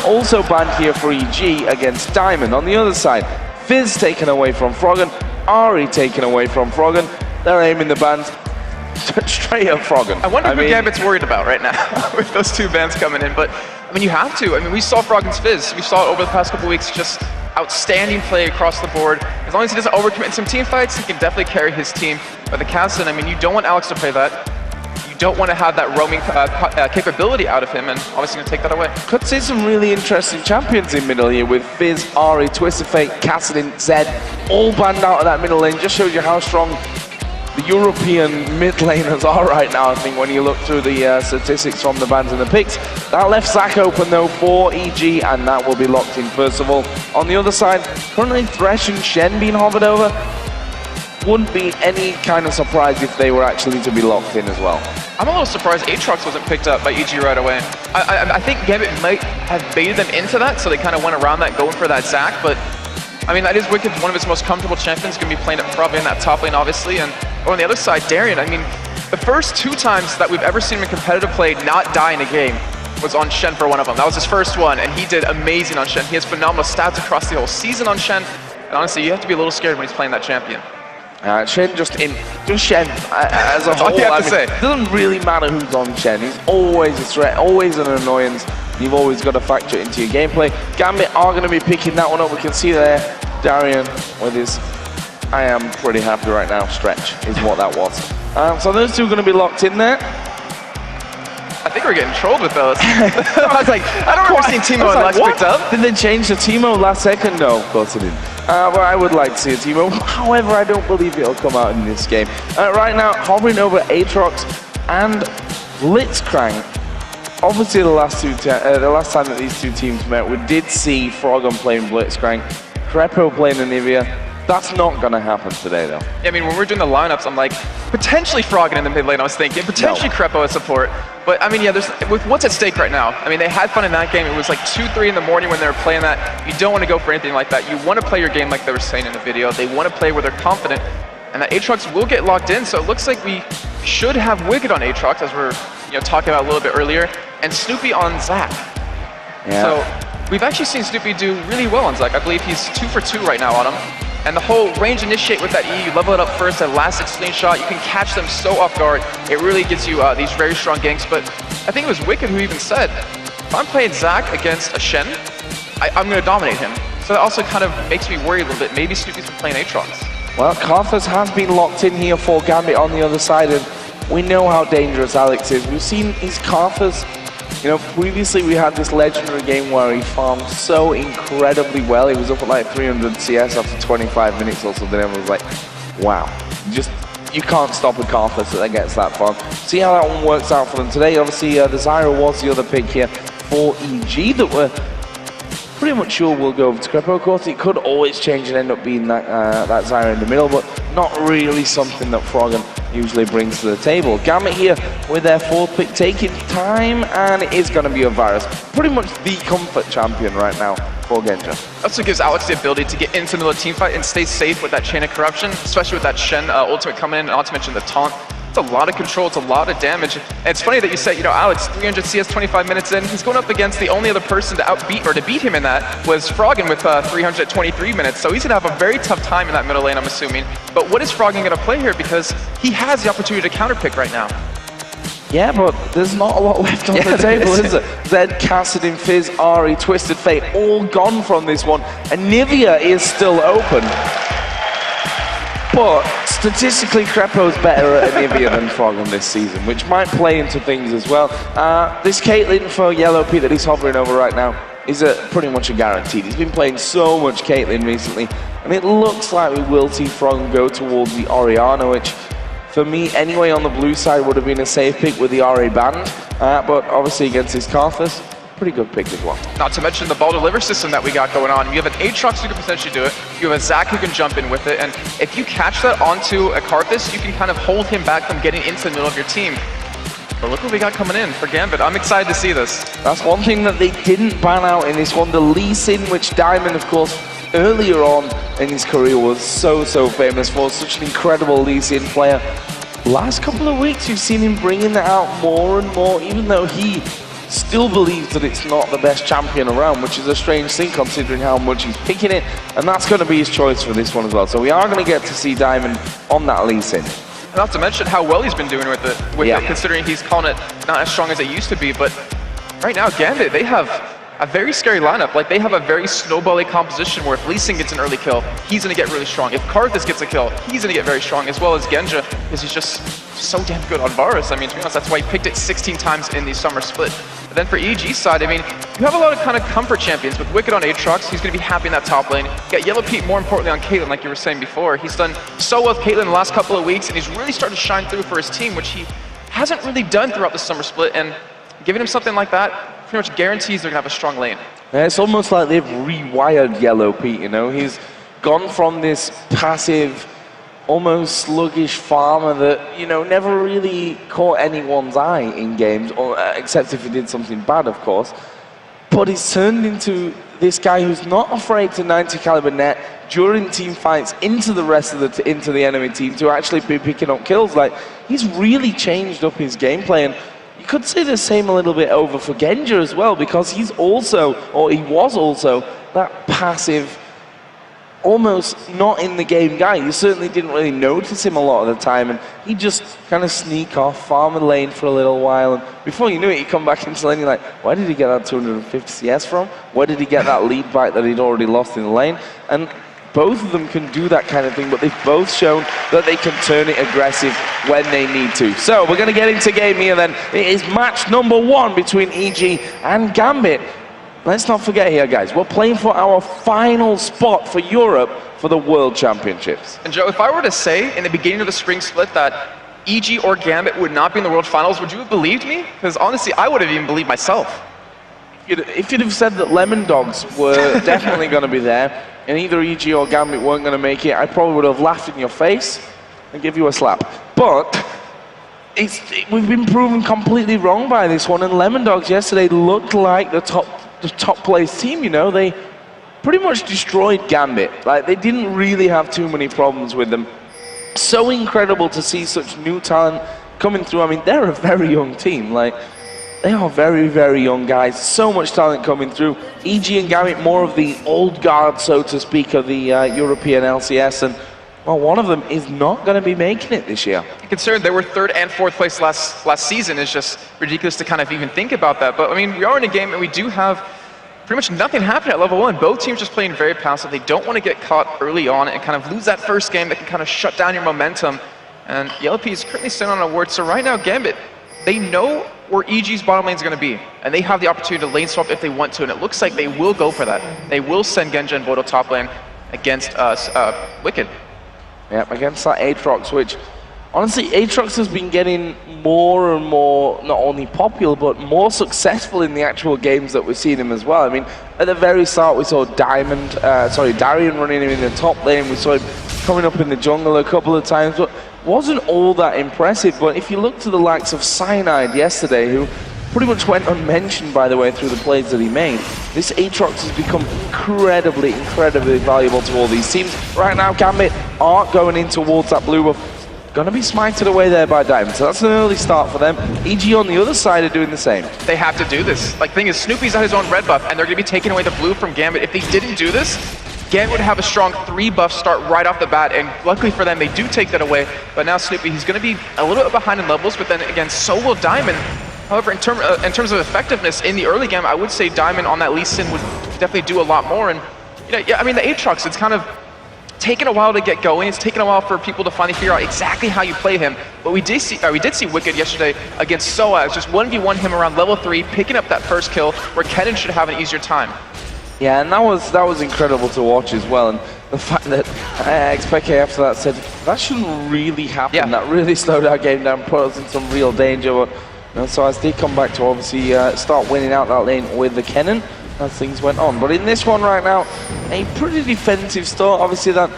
Also banned here for EG against Diamond. On the other side, Fizz taken away from Froggen, Ari taken away from Froggen. They're aiming the bans straight at Froggen. I wonder who Gambit's worried about right now with those two bans coming in, but I mean, you have to. I mean, we saw Froggen's Fizz. We saw it over the past couple weeks, just outstanding play across the board. As long as he doesn't overcommit in some team fights, he can definitely carry his team. But the Cassin, I mean, you don't want Alex to play that. You don't want to have that roaming capability out of him, and obviously going to take that away. Could see some really interesting champions in middle here with Fizz, Ari, Twisted Fate, Cassidin, Zed, all banned out of that middle lane. Just shows you how strong the European mid laners are right now, I think, when you look through the statistics from the bans and the picks. That left Zac open though for EG, and that will be locked in first of all. On the other side, currently Thresh and Shen being hovered over. Wouldn't be any kind of surprise if they were actually to be locked in as well. I'm a little surprised Aatrox wasn't picked up by EG right away. I think Gambit might have baited them into that, so they kind of went around that, going for that Zac, but I mean, that is Wicked, one of his most comfortable champions, going to be playing it probably in that top lane, obviously. And on the other side, Darian, I mean, the first 2 times that we've ever seen him in competitive play not die in a game was on Shen for one of them. That was his first one, and he did amazing on Shen. He has phenomenal stats across the whole season on Shen, and honestly, you have to be a little scared when he's playing that champion. Shen just Shen as a whole. All you have to say. It doesn't really matter who's on Shen. He's always a threat, always an annoyance. You've always got to factor it into your gameplay. Gambit are going to be picking that one up. We can see there Darian with his I am pretty happy right now stretch is what that was. So those two are going to be locked in there. I think we're getting trolled with those. I was like, I don't remember seeing Teemo last picked up. Did they change the Teemo last second? No, of course it didn't. But I would like to see a Teemo. However, I don't believe it'll come out in this game. Right now, hovering over Aatrox and Blitzcrank. Obviously, the last time that these two teams met, we did see Froggen playing Blitzcrank, Crepo playing Anivia. That's not going to happen today, though. Yeah, I mean, when we're doing the lineups, I'm like, potentially Froggen in the mid lane, I was thinking, potentially Crepo as support. But I mean, yeah, with what's at stake right now, I mean, they had fun in that game. It was like 2, 3 in the morning when they were playing that. You don't want to go for anything like that. You want to play your game like they were saying in the video. They want to play where they're confident, and that Aatrox will get locked in. So it looks like we should have Wicked on Aatrox, as we're talking about a little bit earlier, and Snoopy on Zac. Yeah. So we've actually seen Snoopy do really well on Zac. I believe he's 2 for 2 right now on him. And the whole range initiate with that E, you level it up first, that elastic slingshot, you can catch them so off guard. It really gives you these very strong ganks. But I think it was Wicked who even said, if I'm playing Zac against a Shen, I'm going to dominate him. So that also kind of makes me worry a little bit. Maybe Snoopy's been playing Aatrox. Well, Karthus has been locked in here for Gambit on the other side, and we know how dangerous Alex is. We've seen his Karthus. Previously we had this legendary game where he farmed so incredibly well. He was up at like 300 CS after 25 minutes or something, and was like, wow. You can't stop a Karthus that gets that far. See how that one works out for them today. Obviously, the Zyra was the other pick here for EG that we're pretty much sure will go over to Crepo. Of course, it could always change and end up being that Zyra in the middle, but not really something that Froggen usually brings to the table. Gambit here with their 4th pick, taking time, and it is going to be a Virus. Pretty much the comfort champion right now for Genja. Also gives Alex the ability to get into the middle of the team fight and stay safe with that chain of corruption, especially with that Shen ultimate coming in, and not to mention the taunt. It's a lot of control, it's a lot of damage. And it's funny that you said, Alex, 300 CS 25 minutes in, he's going up against the only other person to beat him in that was Froggen with 323 minutes. So he's going to have a very tough time in that middle lane, I'm assuming. But what is Froggen going to play here? Because he has the opportunity to counterpick right now. Yeah, but there's not a lot left on the table, is it? Zed, Cassidin, Fizz, Ari, Twisted Fate, all gone from this one. And Nivea is still open. But statistically, Crepo's better at Anivia than Froggen this season, which might play into things as well. This Caitlyn for Yellow P that he's hovering over right now is pretty much a guaranteed. He's been playing so much Caitlyn recently, and it looks like we will see Froggen go towards the Orianna, which for me anyway on the blue side would have been a safe pick with the Ori banned, but obviously against his Karthus, pretty good pick as well. Not to mention the ball deliver system that we got going on. You have an Aatrox who can potentially do it. You have a Zac who can jump in with it. And if you catch that onto a Karthus, you can kind of hold him back from getting into the middle of your team. But look what we got coming in for Gambit. I'm excited to see this. That's one thing that they didn't ban out in this one. The Lee Sin, which Diamond, of course, earlier on in his career was so famous for. Such an incredible Lee Sin player. Last couple of weeks, you've seen him bringing that out more and more, even though he still believes that it's not the best champion around, which is a strange thing considering how much he's picking it, and that's going to be his choice for this one as well. So we are going to get to see Diamond on that Lee Sin. Not to mention how well he's been doing with it, considering he's calling it not as strong as it used to be. But right now, Gambit, they have a very scary lineup. Like, they have a very snowbally composition where if Lee Sin gets an early kill, he's going to get really strong. If Karthus gets a kill, he's going to get very strong, as well as Genja, because he's just so damn good on Varus. I mean, to be honest, that's why he picked it 16 times in the summer split. But then for EG's side, I mean, you have a lot of kind of comfort champions. With Wicked on Aatrox, he's going to be happy in that top lane. You got Yellow Pete, more importantly, on Caitlyn, like you were saying before. He's done so well with Caitlyn the last couple of weeks, and he's really starting to shine through for his team, which he hasn't really done throughout the summer split. And giving him something like that pretty much guarantees they're going to have a strong lane. Yeah, it's almost like they've rewired Yellow Pete, you know? He's gone from this passive, almost sluggish farmer that, you know, never really caught anyone's eye in games, or, except if he did something bad, of course. But he's turned into this guy who's not afraid to 90 caliber net during team fights into the rest of the enemy team to actually be picking up kills. Like, he's really changed up his gameplay, and you could say the same a little bit over for Genja as well, because he's also, or he was also, that passive, almost not in the game guy. You certainly didn't really notice him a lot of the time, and he'd just kind of sneak off, farm a lane for a little while, and before you knew it, he'd come back into the lane. You're like, where did he get that 250 CS from? Where did he get that lead back that he'd already lost in the lane? And both of them can do that kind of thing, but they've both shown that they can turn it aggressive when they need to. So we're going to get into game here then. It is match number 1 between EG and Gambit. Let's not forget here, guys, we're playing for our final spot for Europe for the World Championships. And Joe, if I were to say in the beginning of the spring split that EG or Gambit would not be in the World Finals, would you have believed me? Because honestly, I would have even believed myself. If you'd have said that Lemon Dogs were definitely going to be there, and either EG or Gambit weren't going to make it, I probably would have laughed in your face and give you a slap. But we've been proven completely wrong by this one, and Lemon Dogs yesterday looked like the top place team, you know. They pretty much destroyed Gambit. Like, they didn't really have too many problems with them. So incredible to see such new talent coming through. I mean, they're a very young team. Like, they are very, very young guys. So much talent coming through. EG and Gambit, more of the old guard, so to speak, of the European LCS. And, well, one of them is not going to be making it this year. Considering they were 3rd and 4th place last season, is just ridiculous to kind of even think about that. But, I mean, we are in a game and we do have pretty much nothing happening at level 1. Both teams just playing very passive. They don't want to get caught early on and kind of lose that first game that can kind of shut down your momentum. And Yellow P is currently sitting on a ward. So right now, Gambit, they know where EG's bottom lane is going to be, and they have the opportunity to lane swap if they want to, and it looks like they will go for that. They will send Genja and Vodo top lane against Wicked. Yep, against that Aatrox, which, honestly, Aatrox has been getting more and more, not only popular, but more successful in the actual games that we've seen him as well. I mean, at the very start, we saw Darian running him in the top lane. We saw him coming up in the jungle a couple of times, but wasn't all that impressive. But if you look to the likes of Cyanide yesterday, who pretty much went unmentioned, by the way, through the plays that he made, this Aatrox has become incredibly valuable to all these teams. Right now, Gambit aren't going in towards that blue buff. Going to be smited away there by Diamond, so that's an early start for them. EG on the other side are doing the same. They have to do this. Like, the thing is, Snoopy's at his own red buff, and they're going to be taking away the blue from Gambit. If they didn't do this, Gambit would have a strong 3 buff start right off the bat, and luckily for them, they do take that away. But now Snoopy, he's going to be a little bit behind in levels, but then again, so will Diamond. However, in terms of effectiveness in the early game, I would say Diamond on that Lee Sin would definitely do a lot more. And you know, yeah, I mean, the Aatrox, it's kind of taken a while to get going. It's taken a while for people to finally figure out exactly how you play him. But we did see Wicked yesterday against Soa. It was just 1v1 him around level 3, picking up that first kill, where Kennen should have an easier time. Yeah, and that was incredible to watch as well. And the fact that XPK after that said, that shouldn't really happen. Yeah. That really slowed our game down, put us in some real danger. But, you know, so as they come back to obviously start winning out that lane with the Kennen, as things went on. But in this one right now, a pretty defensive start. Obviously that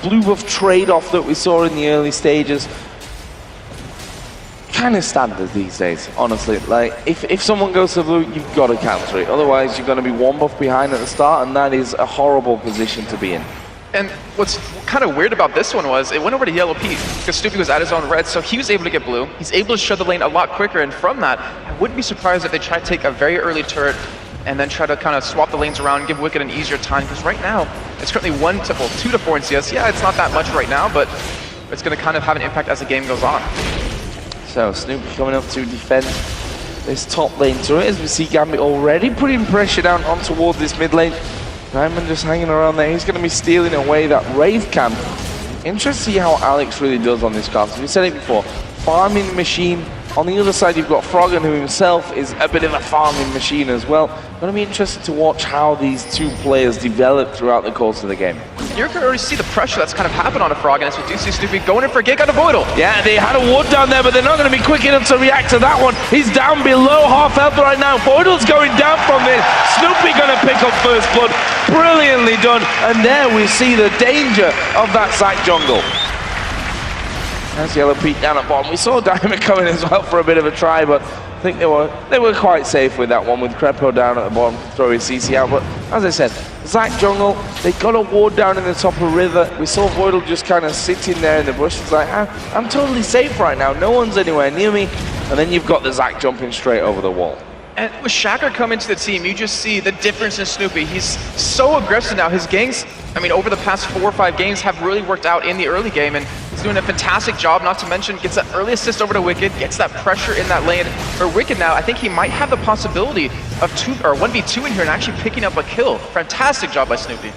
blue buff trade-off that we saw in the early stages, kind of standard these days, honestly. Like, if someone goes to blue, you've got to counter it. Otherwise, you're going to be 1 buff behind at the start, and that is a horrible position to be in. And what's kind of weird about this one was it went over to Yellow Pete because Snoopy was at his own red, so he was able to get blue. He's able to shut the lane a lot quicker, and from that, I wouldn't be surprised if they try to take a very early turret and then try to kind of swap the lanes around and give Wicked an easier time, because right now, it's currently 2 to 4 in CS. Yeah, it's not that much right now, but it's going to kind of have an impact as the game goes on. So Snoopy coming up to defend this top lane turret, as we see Gambit already putting pressure down on towards this mid lane. Diamond just hanging around there. He's going to be stealing away that Wraith camp. Interesting to see how Alex really does on this card. So we said it before, farming machine. On the other side, you've got Froggen, who himself is a bit of a farming machine as well. Going to be interesting to watch how these two players develop throughout the course of the game. You're going to already see the pressure that's kind of happened on a Froggen, as we do see Snoopy going in for a gig on a Voidal. Yeah, they had a ward down there, but they're not going to be quick enough to react to that one. He's down below half health right now. Voidal's going down from this. Snoopy going to pick up first blood. Brilliantly done. And there we see the danger of that Zac jungle. That's Yellow Pete down at bottom. We saw Diamond coming as well for a bit of a try, but I think they were quite safe with that one, with Crepo down at the bottom to throw his CC out. But as I said, Zac jungle, they got a ward down in the top of river. We saw Voidal just kind of sitting there in the bush. It's like, I'm totally safe right now. No one's anywhere near me. And then you've got the Zac jumping straight over the wall. And with Shacker coming to the team, you just see the difference in Snoopy. He's so aggressive now. His ganks, I mean, over the past 4 or 5 games have really worked out in the early game, and he's doing a fantastic job, not to mention gets that early assist over to Wicked, gets that pressure in that lane. For Wicked now, I think he might have the possibility of 1v2 in here and actually picking up a kill. Fantastic job by Snoopy.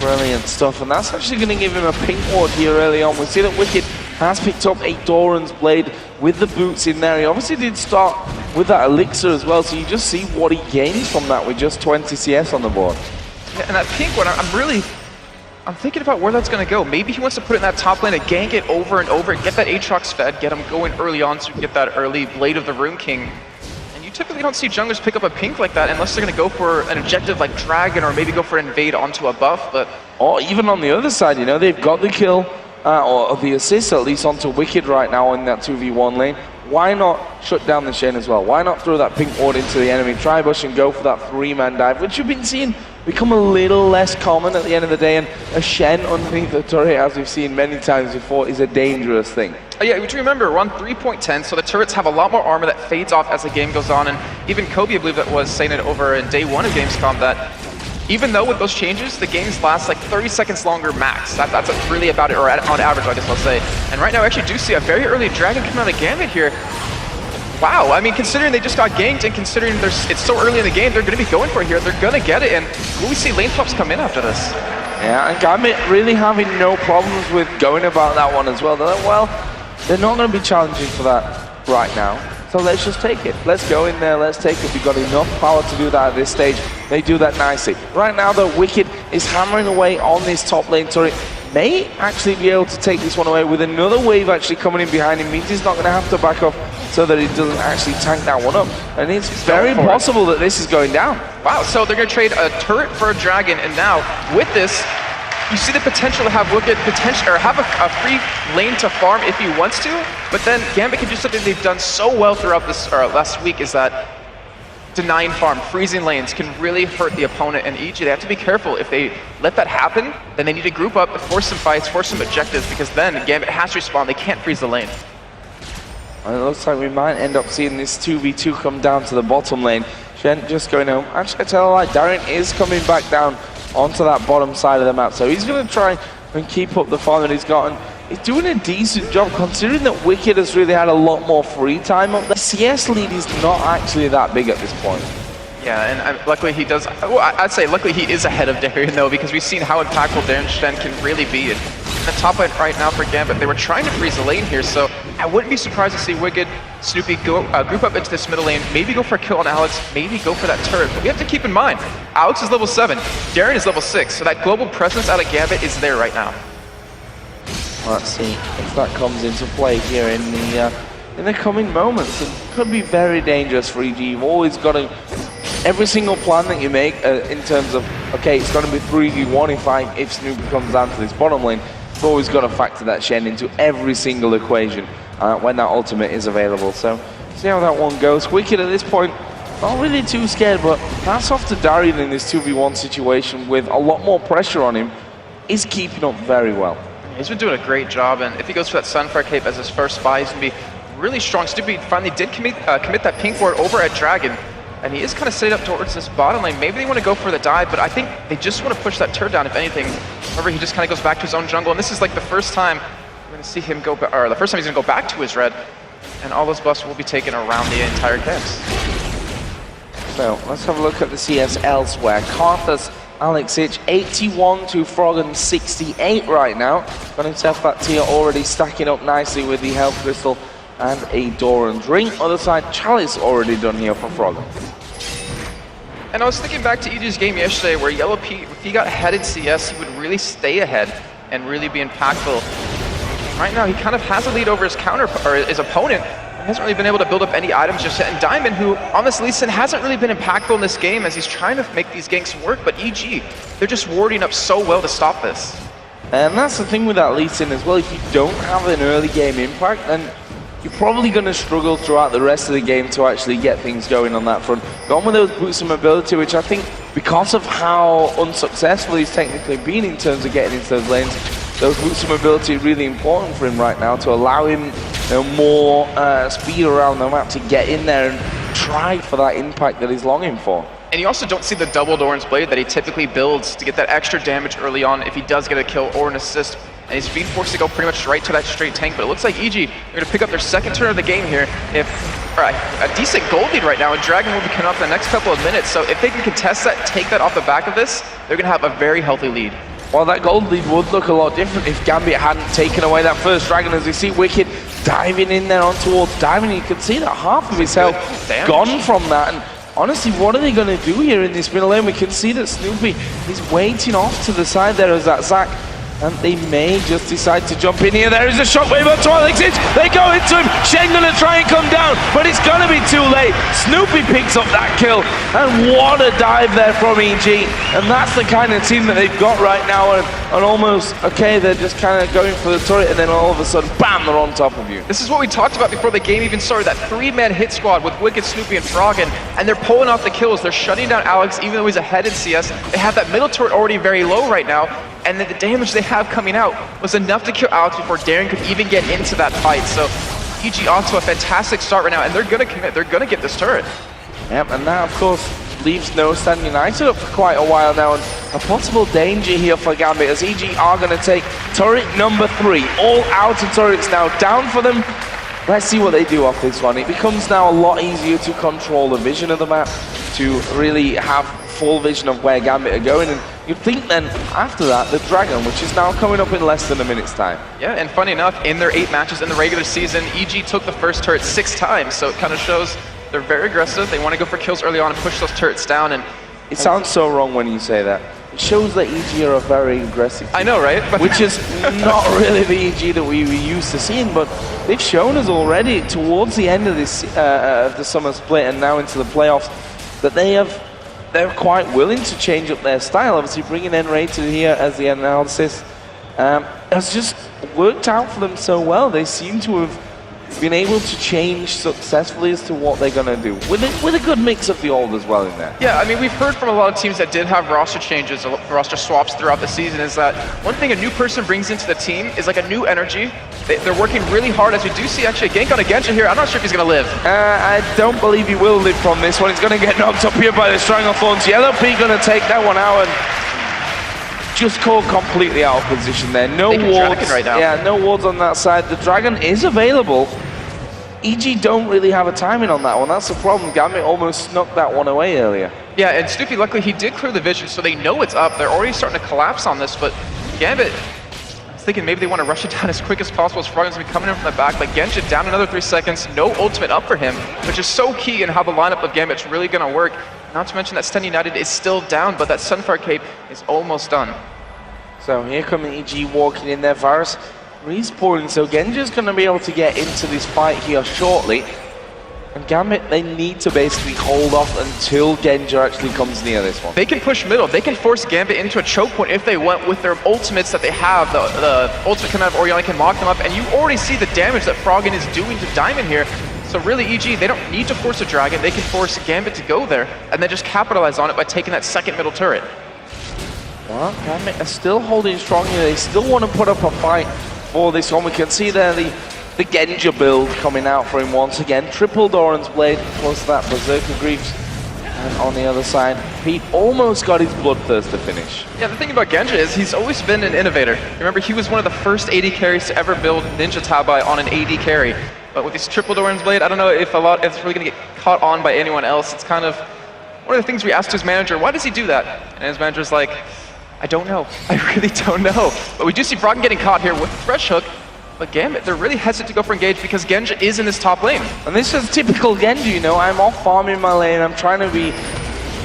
Brilliant stuff, and that's actually going to give him a pink ward here early on. We see that Wicked has picked up a Doran's Blade with the boots in there. He obviously did start with that elixir as well, so you just see what he gains from that with just 20 CS on the board. Yeah, and that pink one, I'm thinking about where that's going to go. Maybe he wants to put it in that top lane and gank it over and over, get that Aatrox fed, get him going early on so you can get that early Blade of the Rune King. And you typically don't see junglers pick up a pink like that unless they're going to go for an objective like Dragon, or maybe go for invade onto a buff. But or even on the other side, you know, they've got the kill, or the assist at least onto Wicked right now in that 2v1 lane. Why not shut down the Shen as well? Why not throw that pink ward into the enemy, try bush and go for that 3-man dive, which you've been seeing become a little less common at the end of the day, and a Shen underneath the turret, as we've seen many times before, is a dangerous thing. Yeah, we do remember, we're on 3.10, so the turrets have a lot more armor that fades off as the game goes on, and even Kobe, I believe that was saying it over in day 1 of Gamescom, that even though with those changes, the games last like 30 seconds longer max. That's really about it, or on average, I guess I'll say. And right now, I actually do see a very early Dragon coming out of Gambit here. Wow, I mean, considering they just got ganked and considering it's so early in the game, they're going to be going for it here. They're going to get it, and will we see lane tops come in after this? Yeah, and Gambit really having no problems with going about that one as well. They're like, well, they're not going to be challenging for that right now, so let's just take it. Let's go in there, let's take it. We've got enough power to do that at this stage. They do that nicely. Right now, though, Wicked is hammering away on this top lane turret. May actually be able to take this one away with another wave actually coming in behind him. Means he's not going to have to back up so that he doesn't actually tank that one up. And it's very possible that this is going down. Wow, so they're going to trade a turret for a Dragon, and now with this, you see the potential to have Wicked have a free lane to farm if he wants to, but then Gambit can do something they've done so well throughout this last week, is that denying farm, freezing lanes can really hurt the opponent, and EG, they have to be careful. If they let that happen, then they need to group up, force some fights, force some objectives, because then Gambit has to respond. They can't freeze the lane. Well, it looks like we might end up seeing this 2v2 come down to the bottom lane. Shen just going home. Actually, I tell a lie, Darren is coming back down onto that bottom side of the map, so he's going to try and keep up the farm that he's gotten. He's doing a decent job, considering that Wicked has really had a lot more free time up there. The CS lead is not actually that big at this point. Yeah, and luckily he does, well, I'd say luckily he is ahead of Darren though, because we've seen how impactful Darren Shen can really be. In the top lane right now for Gambit, they were trying to freeze the lane here, so I wouldn't be surprised to see Wicked, Snoopy group up into this middle lane, maybe go for a kill on Alex, maybe go for that turret. But we have to keep in mind, Alex is level 7, Darren is level 6, so that global presence out of Gambit is there right now. Let's see if that comes into play here in the coming moments. It could be very dangerous for EG. You've always got to, every single plan that you make in terms of, okay, it's going to be 3v1 if Snoopy comes down to this bottom lane, you've always got to factor that Shen into every single equation when that ultimate is available. So see how that one goes. Wicked at this point, not really too scared, but hats off to Darian in this 2v1 situation with a lot more pressure on him. is keeping up very well. He's been doing a great job, and if he goes for that Sunfire Cape as his first buy, he's going to be really strong. Snoopy finally did commit that pink ward over at Dragon, and he is kind of set up towards this bottom lane. Maybe they want to go for the dive, but I think they just want to push that turret down, if anything. However, he just kind of goes back to his own jungle, and this is like the first time we're going to see him go, or the first time he's going to go back to his red, and all those buffs will be taken around the entire camps. So let's have a look at the CS elsewhere. Karthus, Alex Ich, 81 to Froggen 68 right now. Got himself that tier already stacking up nicely with the Health Crystal and a Doran's Ring. Other side, Chalice already done here for Froggen. And I was thinking back to EG's game yesterday where Yellow Pete, if he got ahead in CS, he would really stay ahead and really be impactful. Right now, he kind of has a lead over his his opponent. He hasn't really been able to build up any items just yet. And Diamond, who on this Lee Sin hasn't really been impactful in this game as he's trying to make these ganks work, but EG, they're just warding up so well to stop this. And that's the thing with that Lee Sin as well. If you don't have an early game impact, then you're probably going to struggle throughout the rest of the game to actually get things going on that front. Gone with those boosts of mobility, which I think, because of how unsuccessful he's technically been in terms of getting into those lanes, those boosts of mobility are really important for him right now to allow him more speed around the map to get in there and try for that impact that he's longing for. And you also don't see the double Doran's Blade that he typically builds to get that extra damage early on if he does get a kill or an assist. And he's being forced to go pretty much right to that straight tank, but it looks like EG are going to pick up their second turn of the game here. If a decent gold lead right now, and Dragon will be coming up in the next couple of minutes, so if they can contest that, take that off the back of this, they're going to have a very healthy lead. Well, that gold lead would look a lot different if Gambit hadn't taken away that first Dragon. As we see Wicked diving in there on towards Diamond, you can see that half of his health gone from that. And honestly, what are they going to do here in this middle lane? We can see that Snoopy is waiting off to the side there as that Zac, and they may just decide to jump in here. There is a shockwave onto Alex Ich. They go into him. Shen gonna try and come down, but it's gonna be too late. Snoopy picks up that kill, and what a dive there from EG. And that's the kind of team that they've got right now. And almost, okay, they're just kind of going for the turret, and then all of a sudden, bam, they're on top of you. This is what we talked about before the game even started, that three-man hit squad with Wicked, Snoopy, and Froggen, and they're pulling off the kills. They're shutting down Alex, even though he's ahead in CS. They have that middle turret already very low right now, and then the damage they have coming out was enough to kill Alex before Darren could even get into that fight. So EG off to a fantastic start right now, and they're going to commit. They're going to get this turret. Yep, and that, of course, leaves No Stand United up for quite a while now, and a possible danger here for Gambit, as EG are going to take turret number 3. All outer turrets now down for them. Let's see what they do off this one. It becomes now a lot easier to control the vision of the map, to really have full vision of where Gambit are going, and you'd think then, after that, the Dragon, which is now coming up in less than a minute's time. Yeah, and funny enough, in their 8 matches in the regular season, EG took the first turret 6 times, so it kind of shows they're very aggressive. They want to go for kills early on and push those turrets down. And it sounds so wrong when you say that. It shows that EG are a very aggressive team. I know, right? Which is not really the EG that we were used to seeing, but they've shown us already towards the end of this of the summer split and now into the playoffs that they're quite willing to change up their style. Obviously, bringing N-Rated here as the analysis has just worked out for them so well. They seem to have been able to change successfully as to what they're going to do, with a good mix of the old as well in there. Yeah, I mean, we've heard from a lot of teams that did have roster changes, roster swaps throughout the season, is that one thing a new person brings into the team is like a new energy. They're working really hard, as we do see actually a gank on a Genshin here. I'm not sure if he's going to live. I don't believe he will live from this one. He's going to get knocked up here by the Stranglethorns. Yellow P going to take that one out, and just caught completely out of position there. No wards right now. Yeah, no wards on that side. The Dragon is available. EG don't really have a timing on that one. That's the problem. Gambit almost snuck that one away earlier. Yeah, and Snoopy, luckily, he did clear the vision, so they know it's up. They're already starting to collapse on this, but Gambit, I was thinking maybe they want to rush it down as quick as possible as Froggen's going to be coming in from the back, but Genshin down another 3 seconds, no ultimate up for him, which is so key in how the lineup of Gambit's really going to work. Not to mention that Stand United is still down, but that Sunfire Cape is almost done. So here coming EG walking in there, Varus respawning, so Genji's going to be able to get into this fight here shortly. And Gambit, they need to basically hold off until Genji actually comes near this one. They can push middle. They can force Gambit into a choke point if they want with their ultimates that they have. The ultimate coming out of Oriana can lock them up, and you already see the damage that Froggen is doing to Diamond here. So really, EG, they don't need to force a Dragon. They can force Gambit to go there, and then just capitalize on it by taking that second middle turret. Well, Gambit are still holding strong here. They still want to put up a fight for this one. We can see there the Genja build coming out for him once again. Triple Doran's Blade plus that Berserker Griefs. And on the other side, Pete almost got his Bloodthirst to finish. Yeah, the thing about Genja is he's always been an innovator. Remember, he was one of the first AD carries to ever build Ninja Tabai on an AD carry. But with these Triple Doran's Blade, I don't know if it's really going to get caught on by anyone else. It's kind of one of the things we asked his manager, why does he do that? And his manager's like, I don't know. I really don't know. But we do see Froggen getting caught here with the Thresh Hook. But Gambit, they're really hesitant to go for engage because Genja is in this top lane. And this is typical Genja, you know. I'm off farming my lane. I'm trying to be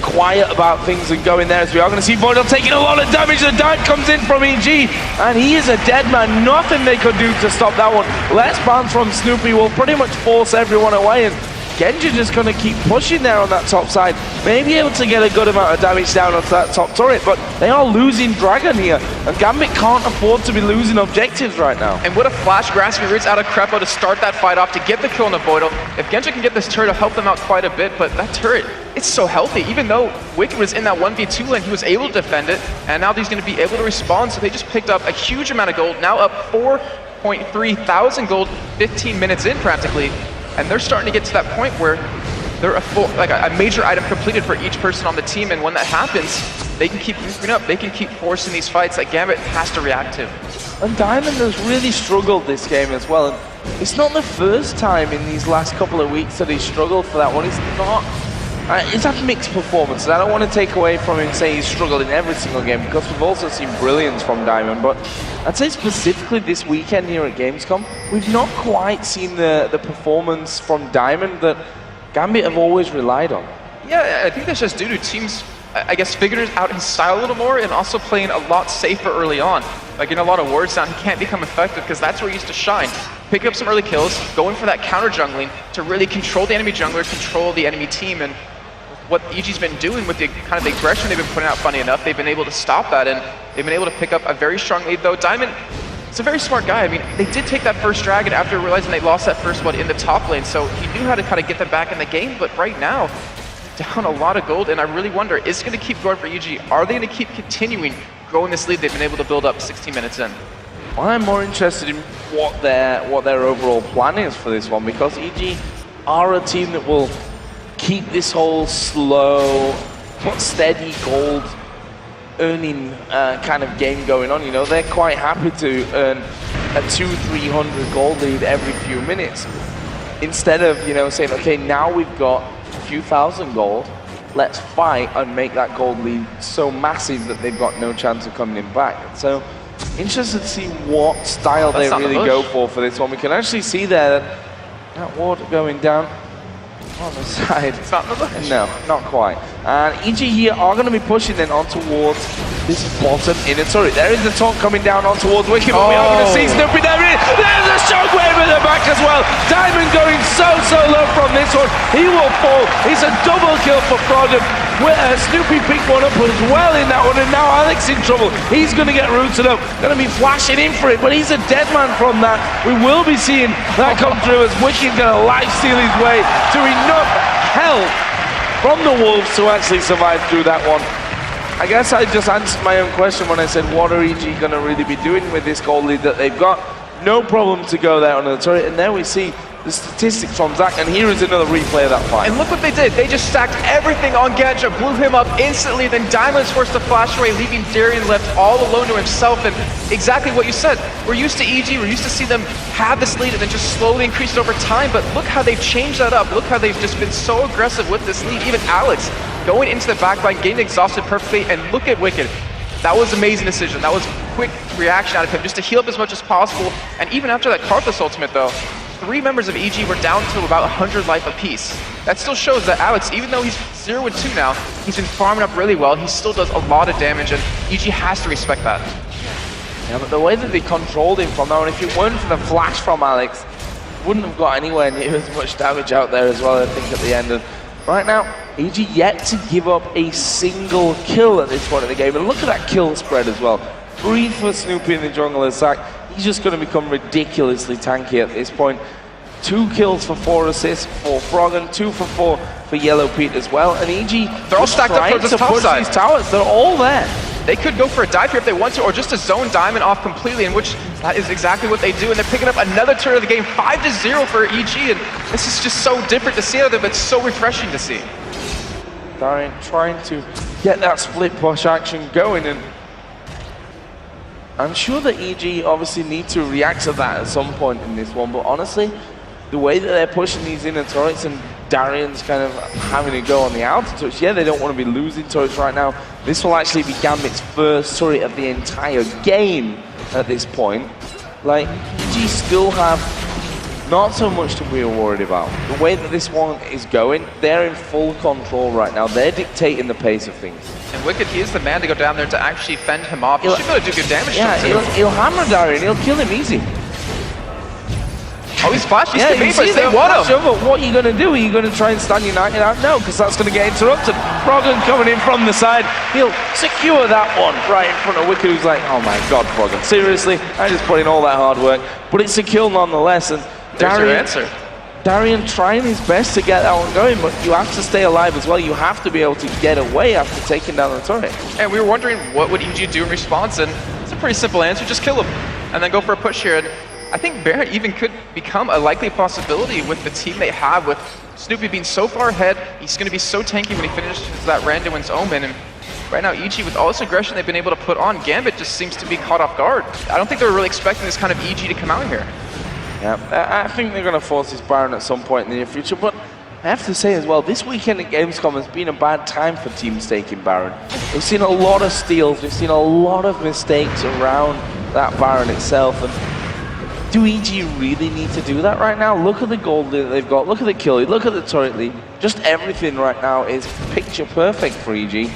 quiet about things and go in there, as we are going to see Voidal taking a lot of damage. The dart comes in from EG, and he is a dead man. Nothing they could do to stop that one. Let's bounce from Snoopy will pretty much force everyone away, and Genja just going to keep pushing there on that top side. Maybe able to get a good amount of damage down onto that top turret, but they are losing Dragon here, and Gambit can't afford to be losing objectives right now. And what a flash Grasping Roots out of Krepo to start that fight off, to get the kill on the Voidal. If Genja can get this turret, it'll help them out quite a bit, but that turret, it's so healthy. Even though Wicked was in that 1v2 lane, he was able to defend it, and now he's going to be able to respond, so they just picked up a huge amount of gold, now up 4.3 thousand gold, 15 minutes in practically. And they're starting to get to that point where they're a major item completed for each person on the team, and when that happens, they can keep moving up, they can keep forcing these fights that Gambit has to react to. And Diamond has really struggled this game as well, and it's not the first time in these last couple of weeks that he's struggled for that one. He's not, he's had mixed performances. I don't want to take away from him saying he's struggled in every single game, because we've also seen brilliance from Diamond, but I'd say specifically this weekend here at Gamescom, we've not quite seen the performance from Diamond that Gambit have always relied on. Yeah, I think that's just due to teams, I guess, figuring out his style a little more and also playing a lot safer early on. Like in a lot of wards now, he can't become effective because that's where he used to shine. Pick up some early kills, going for that counter jungling to really control the enemy jungler, control the enemy team, and what EG's been doing with the kind of the aggression they've been putting out, funny enough, they've been able to stop that, and they've been able to pick up a very strong lead, though. Diamond is a very smart guy. I mean, they did take that first dragon after realizing they lost that first one in the top lane, so he knew how to kind of get them back in the game, but right now, down a lot of gold, and I really wonder, is it going to keep going for EG? Are they going to keep continuing growing this lead they've been able to build up 16 minutes in? Well, I'm more interested in what their overall plan is for this one, because EG are a team that will keep this whole slow, but steady gold earning kind of game going on. You know, they're quite happy to earn a 200-300 gold lead every few minutes, instead of, you know, saying, okay, now we've got a few thousand gold, let's fight and make that gold lead so massive that they've got no chance of coming back. So interested to see what style they really go for this one. We can actually see there that ward going down on the side. It's not the bush. No, not quite. And EG here are going to be pushing then on towards this bottom inner turret. There is the taunt coming down on towards Wicked, but we are going to see Snoopy there. There's a shockwave in the back as well. Diamond going so low from this one. He will fall. It's a double kill for Froggen. Snoopy picked one up as well in that one, and now Alex in trouble. He's going to get rooted up. Going to be flashing in for it, but he's a dead man from that. We will be seeing that come through as Wicked's going to lifesteal his way to enough help from the Wolves to actually survive through that one. I guess I just answered my own question when I said, what are EG going to really be doing with this gold lead that they've got? No problem to go there on the turret, and there we see the statistics from Zach, and here is another replay of that fight. And look what they did. They just stacked everything on Genja, blew him up instantly, then Diamond's forced to flash away, leaving Darian left all alone to himself, and exactly what you said. We're used to EG, we're used to see them have this lead and then just slowly increase it over time, but look how they've changed that up. Look how they've just been so aggressive with this lead. Even Alex going into the backline, getting exhausted perfectly, and look at Wicked. That was an amazing decision. That was quick reaction out of him, just to heal up as much as possible. And even after that Karthus ultimate though, 3 members of EG were down to about 100 life apiece. That still shows that Alex, even though he's 0-2 now, he's been farming up really well. He still does a lot of damage, and EG has to respect that. Yeah, but the way that they controlled him from now, and if it weren't for the flash from Alex, wouldn't have got anywhere near as much damage out there as well, I think, at the end. And right now, EG yet to give up a single kill at this point in the game. And look at that kill spread as well. 3 for Snoopy in the jungle as Zach. He's just going to become ridiculously tanky at this point. 2 kills for 4 assists for Froggen, 2 for 4 for Yellow Pete as well. And EG, they're all stacked up towards the top side. These towers, they're all there. they could go for a dive here if they want to, or just a zone diamond off completely, in which that is exactly what they do, and they're picking up another turn of the game, 5-0 for EG, and this is just so different to see out of them, but so refreshing to see. Darian trying to get that split push action going, and I'm sure that EG obviously need to react to that at some point in this one, but honestly, the way that they're pushing these inner turrets and Darian's kind of having to go on the outer turrets, yeah, they don't want to be losing turrets right now. This will actually be Gambit's first turret of the entire game at this point. Like, EG still have not so much to be worried about. The way that this one is going, they're in full control right now. They're dictating the pace of things. And Wicked, he is the man to go down there to actually fend him off. He should be able to do good damage to him, too. He'll hammer Darian, he'll kill him easy. Oh, he's flashing, he's but they want him. But what are you going to do? Are you going to try and stand United out? No, because that's going to get interrupted. Froggen coming in from the side. He'll secure that one right in front of Wicked, who's like, oh my god, Froggen, seriously? I just put in all that hard work. But it's a kill nonetheless. And there's your answer. Darian trying his best to get that one going, but you have to stay alive as well. You have to be able to get away after taking down the turret. And we were wondering what would EG do in response, and it's a pretty simple answer, just kill him. And then go for a push here. And I think Baron even could become a likely possibility with the team they have, with Snoopy being so far ahead. He's going to be so tanky when he finishes that Randuin's Omen. And right now, EG, with all this aggression they've been able to put on, Gambit just seems to be caught off guard. I don't think they were really expecting this kind of EG to come out here. Yeah, I think they're going to force this Baron at some point in the near future, but I have to say as well, this weekend at Gamescom has been a bad time for teams taking Baron. We've seen a lot of steals, we've seen a lot of mistakes around that Baron itself, and do EG really need to do that right now? Look at the gold that they've got, look at the kill lead, look at the turret lead. Just everything right now is picture perfect for EG.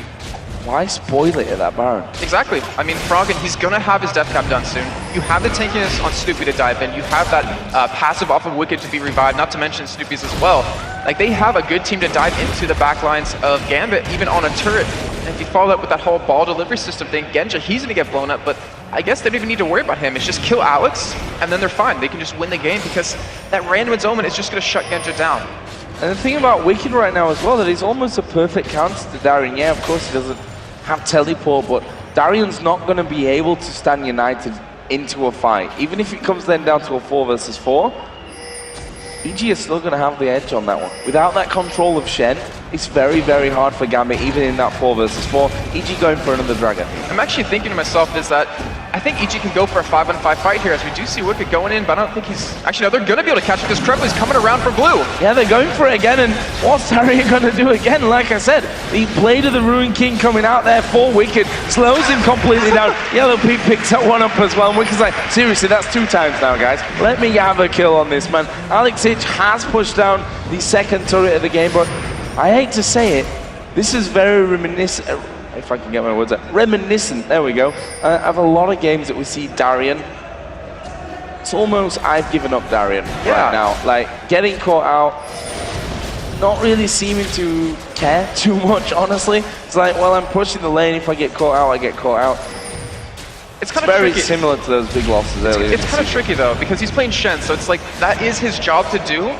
Why spoil it at that Baron? Exactly. I mean, Froggen, he's going to have his death cap done soon. You have the tankiness on Snoopy to dive in. You have that passive off of Wicked to be revived, not to mention Snoopy's as well. Like, they have a good team to dive into the backlines of Gambit, even on a turret. And if you follow that with that whole ball delivery system thing, Genja, he's going to get blown up, but I guess they don't even need to worry about him. It's just kill Alex, and then they're fine. They can just win the game because that Randuin's Omen is just going to shut Genja down. And the thing about Wicked right now as well, that he's almost a perfect counter to Darian. Yeah, of course he doesn't have teleport, but Darian's not going to be able to stand United into a fight. Even if it comes then down to a 4 versus 4, EG is still going to have the edge on that one. Without that control of Shen, it's very, very hard for Gambit, even in that 4 versus 4. EG going for another Dragon. I'm actually thinking to myself is that I think EG can go for a 5-on-5 fight here, as we do see Wicked going in, but I don't think he's... Actually, no, they're going to be able to catch him because Trebly's coming around for blue. Yeah, they're going for it again, and what's Darian going to do again? Like I said, the Blade of the Ruined King coming out there for Wicked, slows him completely down. Yellow Pete picks that one up as well, and Wicked's like, seriously, that's 2 times now, guys. Let me have a kill on this, man. Alex Hitch has pushed down the second turret of the game, but I hate to say it, this is very reminiscent, if I can get my words out, reminiscent, there we go, of a lot of games that we see Darian. It's almost, I've given up Darian right now. Like, getting caught out, not really seeming to care too much, honestly. It's like, well, I'm pushing the lane, if I get caught out, I get caught out. It's kind of very tricky. Similar to those big losses earlier. It's kind of tricky, though, because he's playing Shen, so it's like, that is his job to do,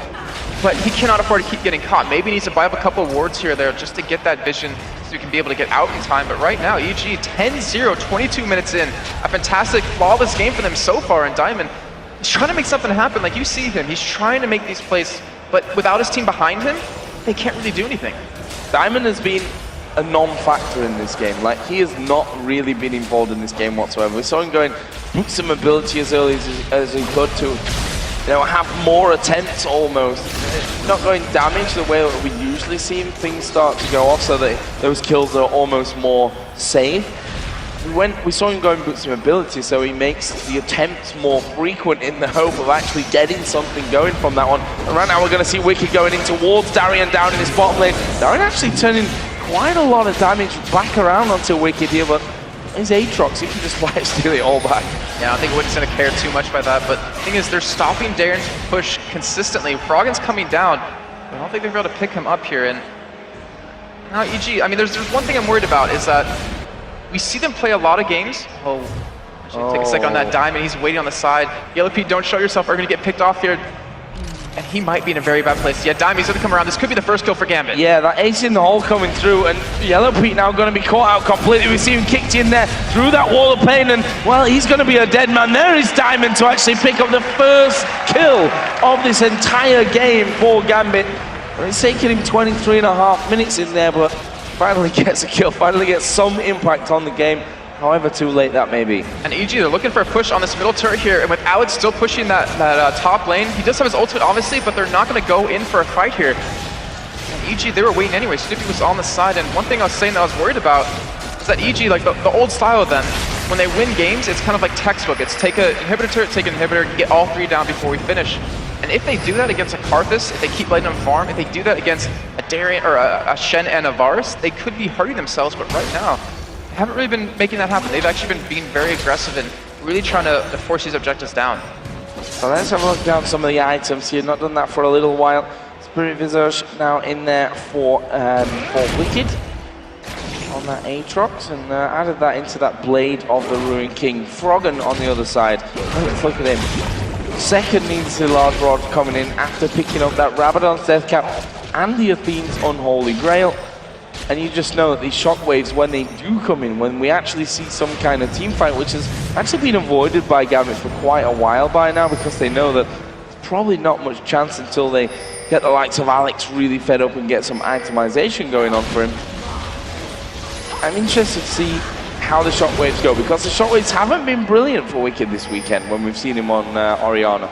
but he cannot afford to keep getting caught. Maybe he needs to buy up a couple of wards here or there just to get that vision so he can be able to get out in time. But right now, EG 10-0, 22 minutes in. A fantastic, flawless game for them so far, and Diamond, he's trying to make something happen. Like, you see him, he's trying to make these plays, but without his team behind him, they can't really do anything. Diamond has been a non-factor in this game. Like, he has not really been involved in this game whatsoever. We saw him going, put some ability as early as he could to, you know, have more attempts almost. Not going damage the way that we usually see him. Things start to go off so that those kills are almost more safe. We saw him go and put some ability, so he makes the attempts more frequent in the hope of actually getting something going from that one. And right now we're going to see Wicked going in towards Darian down in his bottom lane. Darian actually turning quite a lot of damage back around onto Wicked here, but his Aatrox, he can just flash steal it all back. Yeah, I don't think Wicked's going to care too much by that, but the thing is, they're stopping Darian's push consistently. Froggen's coming down, but I don't think they're able to pick him up here. And now EG, I mean, there's one thing I'm worried about, is that we see them play a lot of games. Oh, actually take a second on that diamond. He's waiting on the side. Yellow Pete, don't show yourself. We're going to get picked off here. and he might be in a very bad place. Yeah, Daimi's gonna come around. This could be the first kill for Gambit. Yeah, that ace in the hole coming through, and Yellow Pete now going to be caught out completely. We see him kicked in there through that wall of pain, and well, he's going to be a dead man. There is Diamond to actually pick up the first kill of this entire game for Gambit. Well, it's taken him 23.5 minutes in there, but finally gets a kill, finally gets some impact on the game. However too late that may be. And EG, they're looking for a push on this middle turret here, and with Alex still pushing that top lane, he does have his ultimate obviously, but they're not going to go in for a fight here. And EG, they were waiting anyway. Snoopy was on the side, and one thing I was saying that I was worried about is that EG, like the old style of them, when they win games, it's kind of like textbook. It's take an inhibitor turret, take an inhibitor, get all 3 down before we finish. And if they do that against a Karthus, if they keep letting them farm, if they do that against a Darian or a Shen and a Varus, they could be hurting themselves, but right now, haven't really been making that happen. They've actually been being very aggressive and really trying to force these objectives down. So let's have a look down some of the items here. Not done that for a little while. Spirit Visage now in there for Wicked on that Aatrox, and added that into that Blade of the Ruined King. Froggen on the other side. Let's look at him. Second needs the Large Rod coming in after picking up that Rabadon's Death Cap and the Athene's Unholy Grail. And you just know that these shockwaves, when they do come in, when we actually see some kind of team fight, which has actually been avoided by Gambit for quite a while by now, because they know that there's probably not much chance until they get the likes of Alex really fed up and get some itemization going on for him. I'm interested to see how the shockwaves go, because the shockwaves haven't been brilliant for Wicked this weekend when we've seen him on Orianna.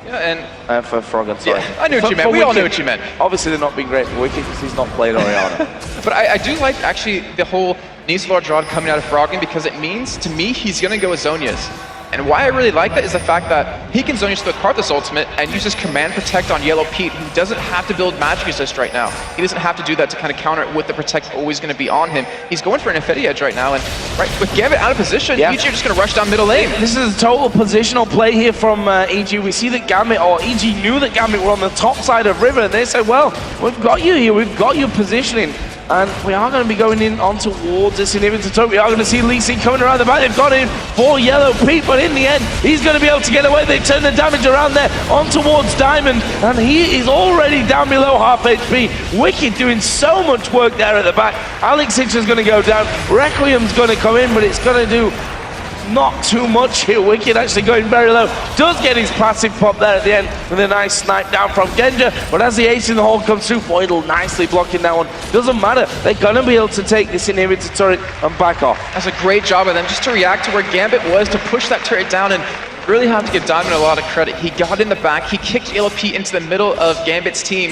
Yeah, and for Froggen, sorry. Yeah, I knew what you meant. We all knew what you meant. Obviously, they're not being great for Wicked because he's not played Orianna. But I do like actually the whole Large Rod coming out of Froggen, because it means to me he's going to go with Zhonya's. And why I really like that is the fact that he can Zhonya's the Karthus ultimate and use his Command Protect on Yellow Pete, who doesn't have to build Magic Resist right now. He doesn't have to do that to kind of counter it with the Protect always going to be on him. He's going for an Infinity Edge right now, and right with Gambit out of position, EG are just going to rush down middle lane. This is a total positional play here from EG. We see that Gambit, or EG knew that Gambit were on the top side of River, and they said, well, we've got you here, we've got you positioning. And we are going to be going in on towards this inhibitor turret. We are going to see Lee Sin coming around the back. They've got in for Yellow Pete, but in the end, he's going to be able to get away. They turn the damage around there on towards Diamond, and he is already down below half HP. Wicked doing so much work there at the back. Alex Hitch is going to go down. Requiem's going to come in, but it's going to do not too much here. Wicked actually going very low. Does get his passive pop there at the end with a nice snipe down from Genja. But as the ace in the hole comes through, Voidal nicely blocking that one. Doesn't matter. They're going to be able to take this inhibitor turret and back off. That's a great job of them just to react to where Gambit was, to push that turret down, and really have to give Diamond a lot of credit. He got in the back. He kicked Yellow Pete into the middle of Gambit's team.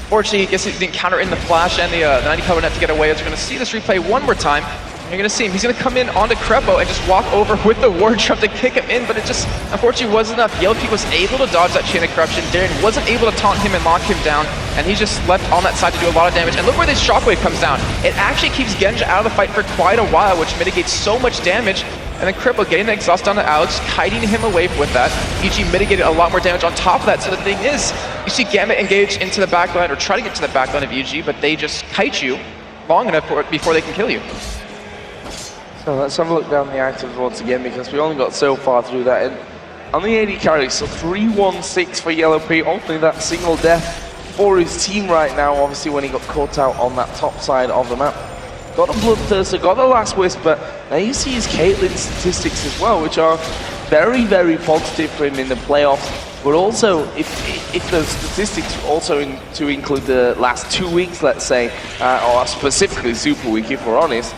Fortunately, I guess he didn't counter in the flash and the 90 cover net to get away. As we're going to see this replay one more time. You're going to see him. He's going to come in onto Crepo and just walk over with the Ward Trump to kick him in, but it just, unfortunately, wasn't enough. Yellow Pete was able to dodge that Chain of Corruption. Darren wasn't able to taunt him and lock him down, and he's just left on that side to do a lot of damage. And look where this Shockwave comes down. It actually keeps Genja out of the fight for quite a while, which mitigates so much damage. And then Crepo getting the exhaust down to Alex, kiting him away with that. EG mitigated a lot more damage on top of that. So the thing is, you see Gambit engage into the backline, or try to get to the backline of EG, but they just kite you long enough before they can kill you. So let's have a look down the items once again, because we only got so far through that. And on the AD carry, so 3-1-6 for Yellow Pete, only that single death for his team right now, obviously when he got caught out on that top side of the map. Got a Bloodthirster, got the last Wisp, but now you see his Caitlyn statistics as well, which are very, very positive for him in the playoffs. But also, if those statistics also to include the last 2 weeks, let's say, or specifically Super Week, if we're honest,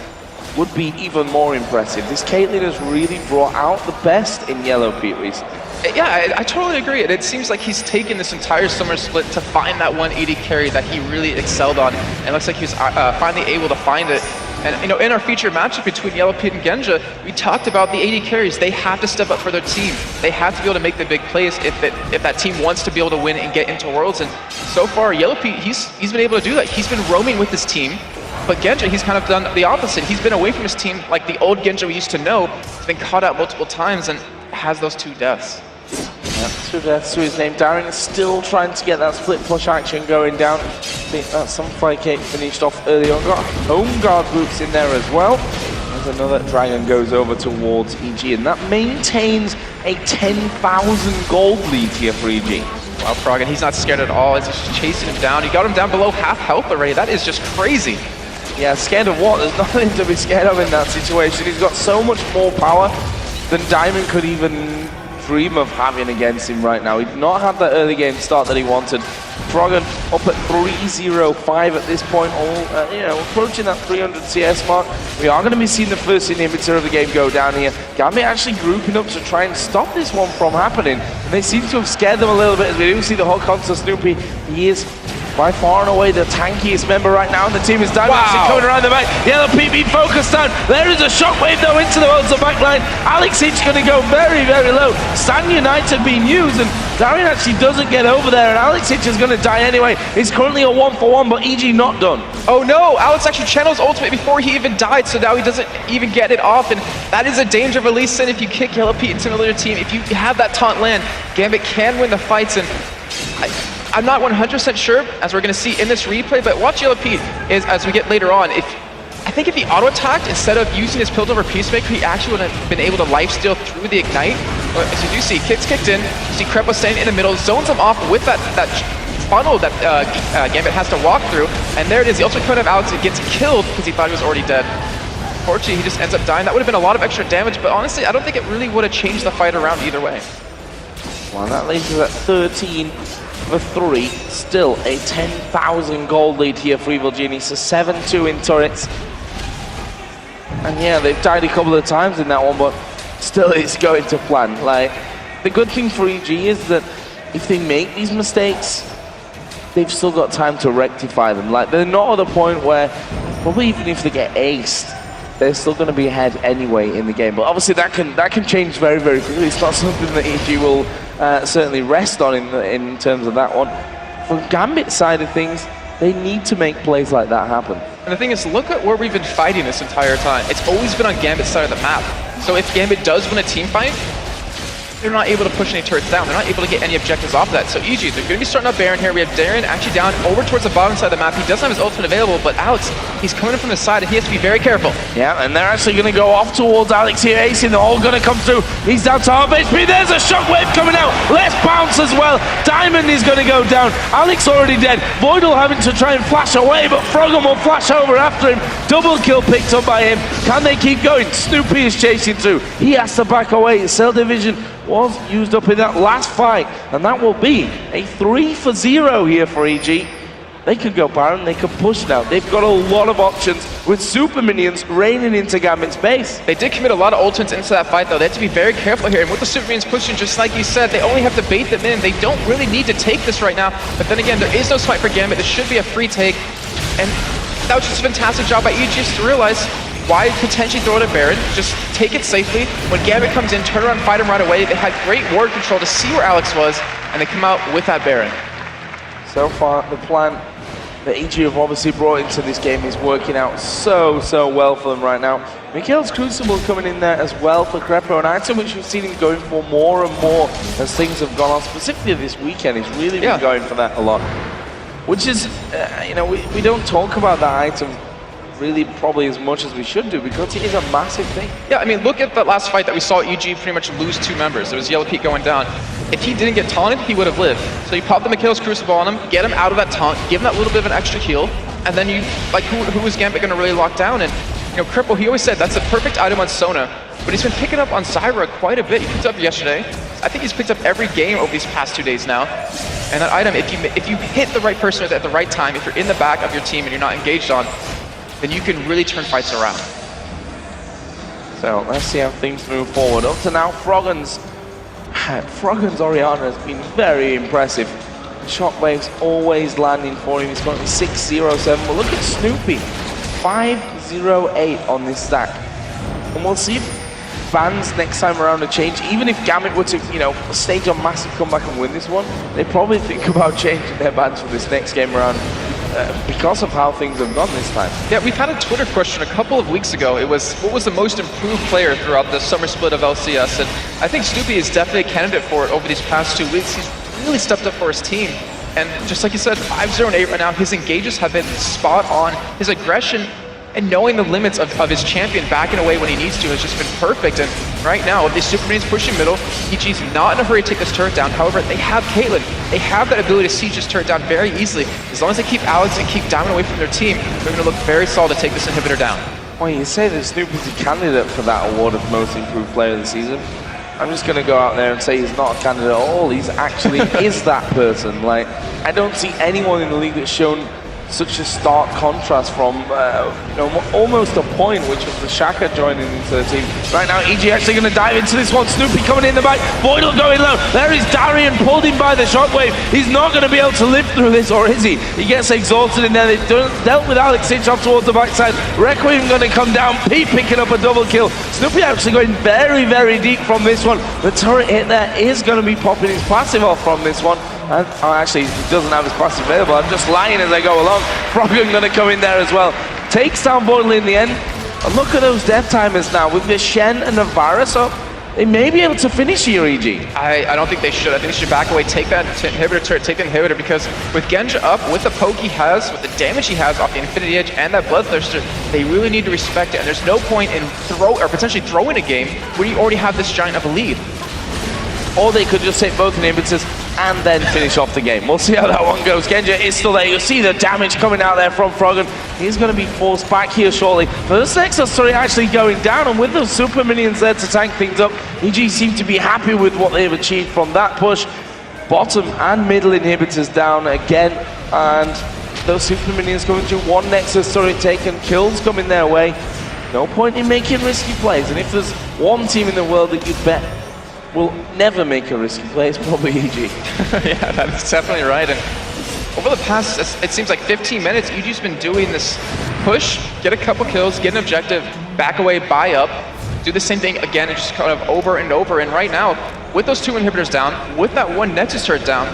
would be even more impressive. This Caitlyn has really brought out the best in Yellow Pete recently. Yeah, I totally agree. It seems like he's taken this entire summer split to find that one AD carry that he really excelled on, and it looks like he was finally able to find it. And you know, in our featured matchup between Yellow Pete and Genja, we talked about the AD carries. They have to step up for their team. They have to be able to make the big plays if that team wants to be able to win and get into Worlds. And so far, Yellow Pete, he's been able to do that. He's been roaming with his team. But Genja, he's kind of done the opposite. He's been away from his team like the old Genja we used to know. He's been caught out multiple times and has those 2 deaths. Yeah, 2 deaths to his name. Darren is still trying to get that split push action going down. I think that Sunfire Cake finished off early on. Got home guard boots in there as well. There's another Dragon goes over towards EG, and that maintains a 10,000 gold lead here for EG. Wow, Froggen, he's not scared at all. He's just chasing him down. He got him down below half health already. That is just crazy. Yeah, scared of what? There's nothing to be scared of in that situation. He's got so much more power than Diamond could even dream of having against him right now. He's not had that early game start that he wanted. Froggen up at 3-0-5 at this point, all you know, approaching that 300 CS mark. We are going to be seeing the first inhibitor of the game go down here. Gambit actually grouping up to try and stop this one from happening. And they seem to have scared them a little bit, as we do see the hot concert Snoopy. He is by far and away the tankiest member right now, and the team is down. Actually coming around the back. Yellow PB focused down. There is a shockwave though into the Ulster backline. Alex Hitch going to go very, very low. Stand United being used, and Darian actually doesn't get over there, and Alex Hitch is going to die anyway. He's currently a 1-for-1, but EG not done. Oh no, Alex actually channels ultimate before he even died, so now he doesn't even get it off, and that is a danger of Elise Sin if you kick Yellow Pete into another team. If you have that taunt land, Gambit can win the fights, and I'm not 100% sure, as we're going to see in this replay, but watch Yellow Pete is, as we get later on, I think if he auto-attacked, instead of using his Piltover Peacemaker, he actually would have been able to lifesteal through the Ignite. But as you do see, kicks kicked in, you see Krepo standing in the middle, zones him off with that funnel that Gambit has to walk through, and there it is, the ultimate coin of Alex. It gets killed because he thought he was already dead. Unfortunately, he just ends up dying. That would have been a lot of extra damage, but honestly, I don't think it really would have changed the fight around either way. Well, that leaves us at 13 for 3. Still a 10,000 gold lead here for Evil Genius. So 7-2 in turrets. And yeah, they've died a couple of times in that one, but still it's going to plan. Like, the good thing for EG is that if they make these mistakes, they've still got time to rectify them. Like, they're not at a point where, probably even if they get aced, they're still going to be ahead anyway in the game. But obviously that can change very, very quickly. It's not something that EG will certainly rest on in terms of that one. From Gambit's side of things, they need to make plays like that happen. And the thing is, look at where we've been fighting this entire time. It's always been on Gambit's side of the map. So if Gambit does win a team fight, they're not able to push any turrets down. They're not able to get any objectives off of that. So EG, they're going to be starting up Baron here. We have Darren actually down over towards the bottom side of the map. He doesn't have his ultimate available, but Alex, he's coming in from the side, and he has to be very careful. Yeah, and they're actually going to go off towards Alex here. Acing, they're all going to come through. He's down to half HP. There's a shockwave coming out. Let's bounce as well. Diamond is going to go down. Alex already dead. Voidal having to try and flash away, but Froggen will flash over after him. Double kill picked up by him. Can they keep going? Snoopy is chasing through. He has to back away. Cell Division was used up in that last fight, and that will be a 3-for-0 here for EG. They could go Baron, they could push now. They've got a lot of options with super minions raining into Gambit's base. They did commit a lot of ultimates into that fight though. They have to be very careful here, and with the super minions pushing, just like you said, they only have to bait them in. They don't really need to take this right now, but then again, there is no swipe for Gambit. This should be a free take, and that was just a fantastic job by EG just to realize why potentially throw it at Baron, just take it safely. When Gambit comes in, turn around, fight him right away. They had great ward control to see where Alex was, and they come out with that Baron. So far, the plan that EG have obviously brought into this game is working out so well for them right now. Mikhail's Crucible coming in there as well for Krepo, an item which we've seen him going for more and more as things have gone on. Specifically this weekend, he's really been going for that a lot. Which is, you know, we don't talk about that item really probably as much as we should do, because it is a massive thing. Yeah, I mean, look at that last fight that we saw EG pretty much lose 2 members. There was Yellow Pete going down. If he didn't get taunted, he would have lived. So you pop the Mikhail's Crucible on him, get him out of that taunt, give him that little bit of an extra heal, and then you, like, who is Gambit going to really lock down? And, you know, Krepo, he always said that's the perfect item on Sona, but he's been picking up on Zyra quite a bit. He picked up yesterday. I think he's picked up every game over these past 2 days now. And that item, if you hit the right person at the right time, if you're in the back of your team and you're not engaged on, then you can really turn fights around. So let's see how things move forward. Up to now, Froggen's Orianna has been very impressive. Shockwave's always landing for him. He's got 607. But look at Snoopy, 508 on this stack. And we'll see if bans next time around to change. Even if Gambit were to, you know, stage a massive comeback and win this one, they probably think about changing their bans for this next game around. Because of how things have gone this time. Yeah, we've had a Twitter question a couple of weeks ago. It was, what was the most improved player throughout the summer split of LCS? And I think Snoopy is definitely a candidate for it over these past 2 weeks. He's really stepped up for his team. And just like you said, 5-0-8 right now. His engages have been spot on. His aggression and knowing the limits of his champion backing away when he needs to has just been perfect. And right now, if these super minions pushing middle, EG's not in a hurry to take this turret down. However, they have Caitlyn. They have that ability to siege this turret down very easily. As long as they keep Alex and keep Diamond away from their team, they're going to look very solid to take this inhibitor down. Well, you say that Snoopy's a candidate for that award of most improved player of the season. I'm just going to go out there and say he's not a candidate at all. He's actually is that person. Like, I don't see anyone in the league that's shown such a stark contrast from almost a point, which was the Shaka joining into the team. Right now, EG actually going to dive into this one. Snoopy coming in the back. Voidal going low. There is Darian, pulled in by the shockwave. He's not going to be able to live through this, or is he? He gets exhausted in there. They dealt with Alex Hitch off towards the backside. Requiem going to come down. Pete picking up a double kill. Snoopy actually going very, very deep from this one. The turret hit there is going to be popping his passive off from this one. And actually, he doesn't have his passive available. I'm just lying as I go along. Frogan going to come in there as well. Takes down Voidal in the end. And look at those death timers now. With the Shen and the Varus up, they may be able to finish here, EG. I don't think they should. I think they should back away, take that inhibitor turret, take the inhibitor, because with Genja up, with the poke he has, with the damage he has off the Infinity Edge and that Bloodthirster, they really need to respect it. And there's no point in potentially throwing a game where you already have this giant of a lead. Or they could just hit both inhibitors and then finish off the game. We'll see how that one goes. Genja is still there. You'll see the damage coming out there from Frogan. He's going to be forced back here shortly. First Nexus turret actually going down, and with those super minions there to tank things up, EG seem to be happy with what they've achieved from that push. Bottom and middle inhibitors down again, and those super minions coming through. One Nexus turret taken, kills coming their way. No point in making risky plays, and if there's one team in the world that you'd bet will never make a risky play, it's probably EG. Yeah, that's definitely right. And over the past, it seems like 15 minutes, EG's been doing this push, get a couple kills, get an objective, back away, buy up, do the same thing again, and just kind of over and over. And right now, with those two inhibitors down, with that one Nexus turret down,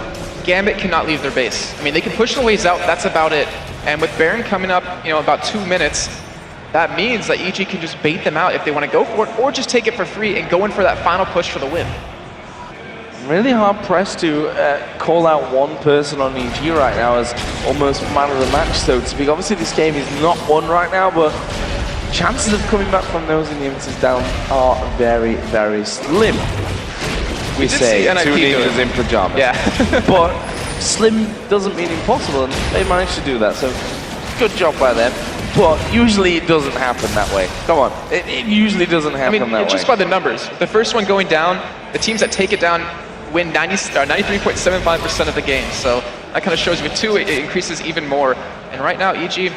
Gambit cannot leave their base. I mean, they can push the waves out, that's about it. And with Baron coming up, about 2 minutes, that means that EG can just bait them out if they want to go for it, or just take it for free and go in for that final push for the win. Really hard pressed to call out one person on EG right now as almost man of the match, so to speak. Obviously this game is not won right now, but chances of coming back from those inhibitors down are very, very slim. We say two ninjas in pajamas. Yeah. But slim doesn't mean impossible, and they managed to do that, so good job by them. But usually it doesn't happen that way. Come on, it usually doesn't happen that way. Just by the numbers. The first one going down, the teams that take it down win 93.75% of the game. So that kind of shows you with two, it increases even more. And right now, EG,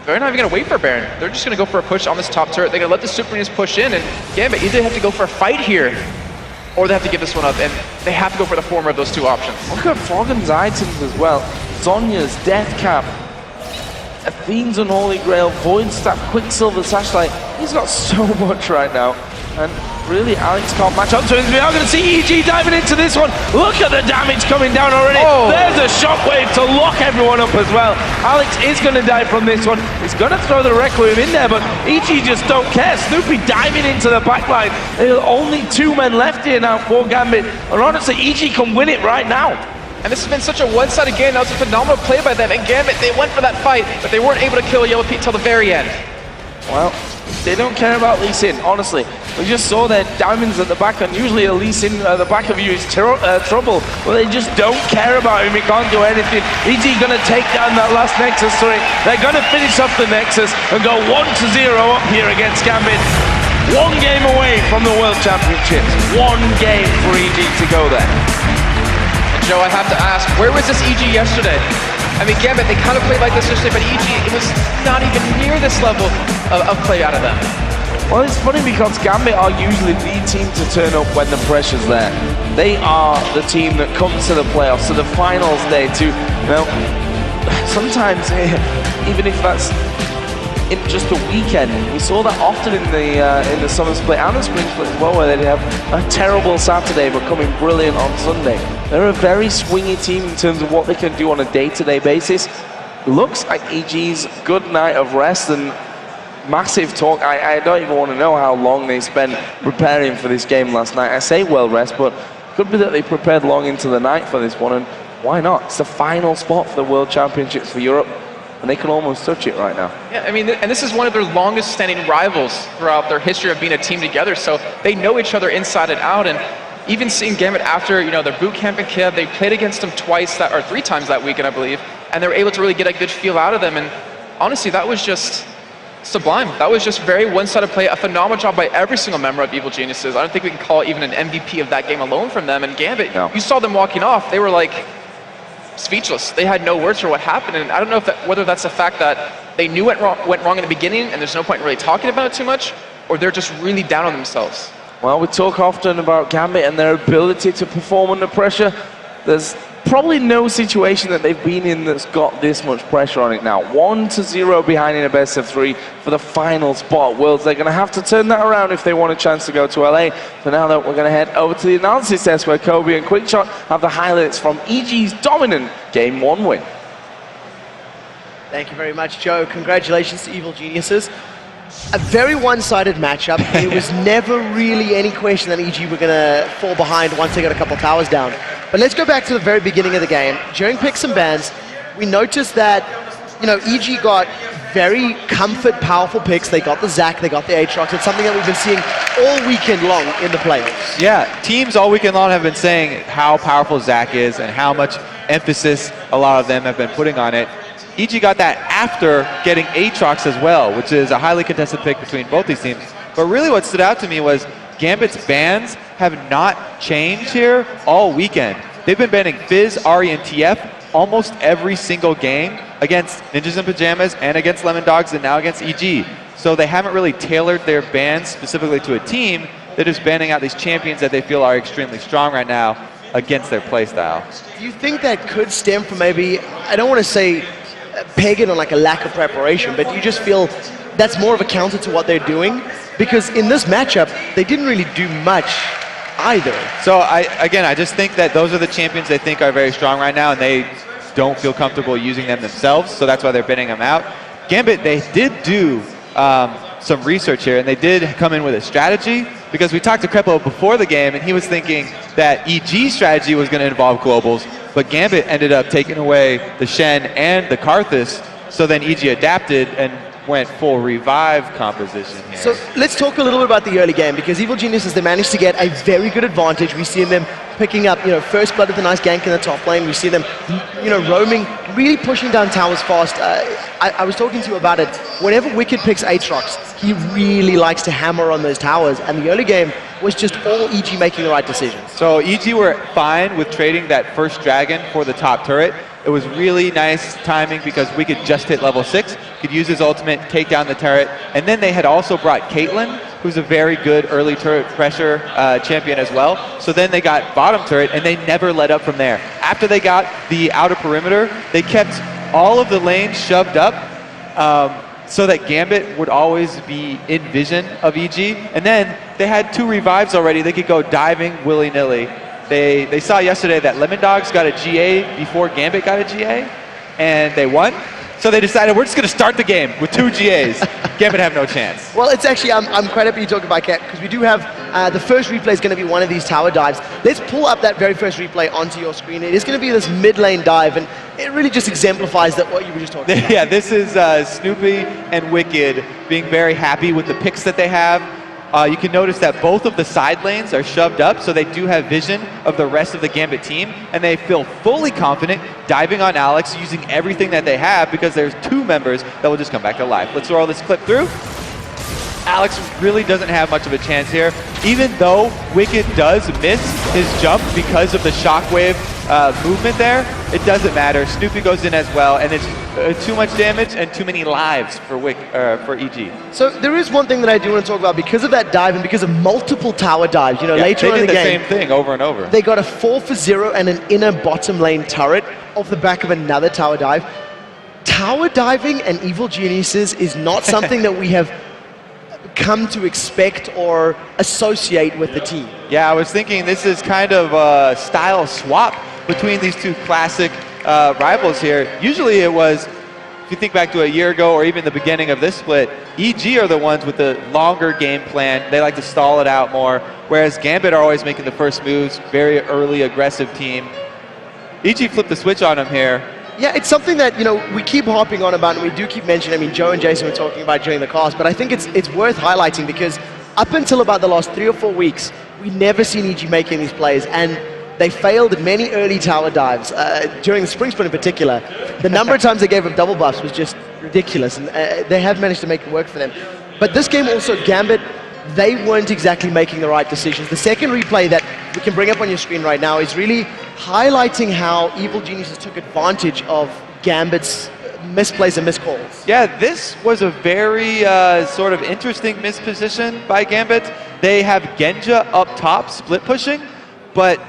they're not even going to wait for Baron. They're just going to go for a push on this top turret. They're going to let the Super Minions push in, and Gambit either have to go for a fight here, or they have to give this one up, and they have to go for the former of those two options. Look at Frogan's items as well. Zonya's Death Cap, Athene's Unholy Grail, Void Staff, Quicksilver Sashlight. He's got so much right now, and really Alex can't match up to him. We are going to see EG diving into this one. Look at the damage coming down already. Oh. There's a shockwave to lock everyone up as well. Alex is going to die from this one. He's going to throw the Requiem in there, but EG just don't care. Snoopy diving into the backline. There are only 2 men left here now for Gambit, and honestly, EG can win it right now. And this has been such a one-sided game. That was a phenomenal play by them. And Gambit, they went for that fight, but they weren't able to kill Yellow Pete till the very end. Well, they don't care about Lee Sin, honestly. We just saw their diamonds at the back, and usually a Lee Sin at the back of you is trouble. But they just don't care about him. He can't do anything. EG going to take down that last Nexus turret. They're going to finish off the Nexus and go 1-0 up here against Gambit. 1 game away from the World Championships. 1 game for EG to go there. Joe, I have to ask, where was this EG yesterday? I mean, Gambit, they kind of played like this yesterday, but EG, it was not even near this level of play out of them. Well, it's funny because Gambit are usually the team to turn up when the pressure's there. They are the team that comes to the playoffs, to the finals day, to, sometimes, even if that's in just a weekend. We saw that often in the summer split and the spring split as well, where they have a terrible Saturday but coming brilliant on Sunday. They're a very swingy team in terms of what they can do on a day-to-day basis. Looks like EG's good night of rest and massive talk. I don't even want to know how long they spent preparing for this game last night. I say well rest, but could be that they prepared long into the night for this one, and why not? It's the final spot for the World Championships for Europe. and they can almost touch it right now. Yeah, I mean, and this is one of their longest standing rivals throughout their history of being a team together, so they know each other inside and out. And even seeing Gambit after, you know, their boot camp in Kiev, they played against them or 3 times that weekend, I believe, and they were able to really get a good feel out of them. And honestly, that was just sublime. That was just very one-sided play, a phenomenal job by every single member of Evil Geniuses. I don't think we can call it even an MVP of that game alone from them. And Gambit, you saw them walking off, they were like speechless. They had no words for what happened. And I don't know whether that's the fact that they knew what went wrong in the beginning and there's no point in really talking about it too much, or they're just really down on themselves. Well, we talk often about Gambit and their ability to perform under pressure. There's probably no situation that they've been in that's got this much pressure on it now. 1-0 behind in a best of 3 for the final spot. Worlds, they're going to have to turn that around if they want a chance to go to LA. So now that we're going to head over to the analysis test where Kobe and Quickshot have the highlights from EG's dominant Game 1 win. Thank you very much, Joe. Congratulations to Evil Geniuses. A very one-sided matchup. There was never really any question that EG were going to fall behind once they got a couple towers down. But let's go back to the very beginning of the game. During picks and bans, we noticed that, you know, EG got very comfort, powerful picks. They got the Zac, they got the Aatrox. It's something that we've been seeing all weekend long in the playoffs. Yeah, teams all weekend long have been saying how powerful Zac is and how much emphasis a lot of them have been putting on it. EG got that after getting Aatrox as well, which is a highly contested pick between both these teams. But really what stood out to me was Gambit's bans have not changed here all weekend. They've been banning Fizz, Ahri, and TF almost every single game against Ninjas in Pajamas and against Lemon Dogs and now against EG. So they haven't really tailored their bans specifically to a team. They're just banning out these champions that they feel are extremely strong right now against their playstyle. Do you think that could stem from maybe, I don't want to say peg it on like a lack of preparation, but you just feel that's more of a counter to what they're doing? Because in this matchup, they didn't really do much either. So I just think that those are the champions they think are very strong right now, and they don't feel comfortable using them themselves, so that's why they're binning them out. Gambit, they did do some research here, and they did come in with a strategy, because we talked to Crepo before the game, and he was thinking that EG's strategy was going to involve globals, but Gambit ended up taking away the Shen and the Karthus, so then EG adapted and went full revive composition here. So let's talk a little bit about the early game, because Evil Geniuses, they managed to get a very good advantage. We see them picking up, you know, first blood with a nice gank in the top lane. We see them, you know, roaming, really pushing down towers fast. I was talking to you about it. Whenever Wicked picks Aatrox, he really likes to hammer on those towers, and the early game was just all EG making the right decisions. So EG were fine with trading that first dragon for the top turret. It was really nice timing because we could just hit level 6, could use his ultimate, take down the turret, and then they had also brought Caitlyn, who's a very good early turret pressure champion as well. So then they got bottom turret, and they never let up from there. After they got the outer perimeter, they kept all of the lanes shoved up so that Gambit would always be in vision of EG. And then they had 2 revives already. They could go diving willy-nilly. They saw yesterday that Lemon Dogs got a GA before Gambit got a GA, and they won. So they decided, we're just going to start the game with 2 GAs. Gambit have no chance. Well, it's actually, I'm quite happy you talk about Cat, because we do have, the first replay is going to be one of these tower dives. Let's pull up that very first replay onto your screen. It is going to be this mid lane dive, and it really just exemplifies that what you were just talking about. Yeah, this is Snoopy and Wicked being very happy with the picks that they have. You can notice that both of the side lanes are shoved up, so they do have vision of the rest of the Gambit team, and they feel fully confident diving on Alex, using everything that they have, because there's 2 members that will just come back to life. Let's roll this clip through. Alex really doesn't have much of a chance here, even though Wicked does miss his jump because of the shockwave movement there. It doesn't matter. Snoopy goes in as well, and it's too much damage and too many lives for EG. So there is one thing that I do want to talk about, because of that dive and because of multiple tower dives, you know, later on in the game. They did the same thing over and over. They got a 4-for-0 and an inner bottom lane turret off the back of another tower dive. Tower diving and Evil Geniuses is not something that we have come to expect or associate with the team. Yeah, I was thinking this is kind of a style swap between these 2 classic rivals here. Usually it was, if you think back to a year ago or even the beginning of this split, EG are the ones with the longer game plan. They like to stall it out more, whereas Gambit are always making the first moves, very early aggressive team. EG flipped the switch on him here, Yeah, it's something that, we keep harping on about, and we do keep mentioning. I mean, Joe and Jason were talking about during the cast, but I think it's worth highlighting because up until about the last 3 or 4 weeks, we never seen EG making these plays, and they failed at many early tower dives. During the spring sprint in particular, the number of times they gave up double buffs was just ridiculous, and they have managed to make it work for them. But this game also, Gambit, they weren't exactly making the right decisions. The second replay that we can bring up on your screen right now is really highlighting how Evil Geniuses took advantage of Gambit's misplays and miscalls. Yeah, this was a very sort of interesting misposition by Gambit. They have Genja up top, split pushing, but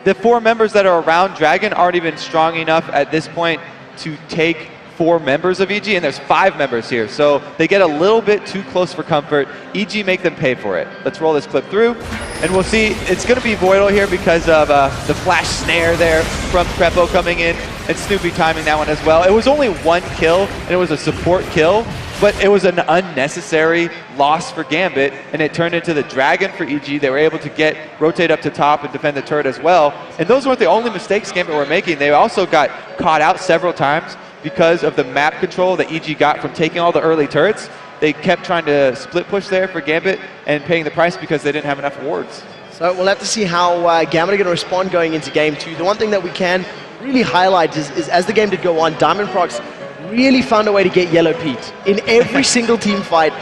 the 4 members that are around Dragon aren't even strong enough at this point to take 4 members of EG, and there's 5 members here, so they get a little bit too close for comfort. EG make them pay for it. Let's roll this clip through, and we'll see. It's going to be Voidal here because of the flash snare there from Crepo coming in, and Snoopy timing that one as well. It was only 1 kill, and it was a support kill, but it was an unnecessary loss for Gambit, and it turned into the Dragon for EG. They were able to rotate up to top and defend the turret as well, and those weren't the only mistakes Gambit were making. They also got caught out several times because of the map control that EG got from taking all the early turrets. They kept trying to split push there for Gambit and paying the price because they didn't have enough wards. So we'll have to see how Gambit are going to respond going into game 2. The one thing that we can really highlight is as the game did go on, Diamond Prox really found a way to get Yellow Pete. In every single team fight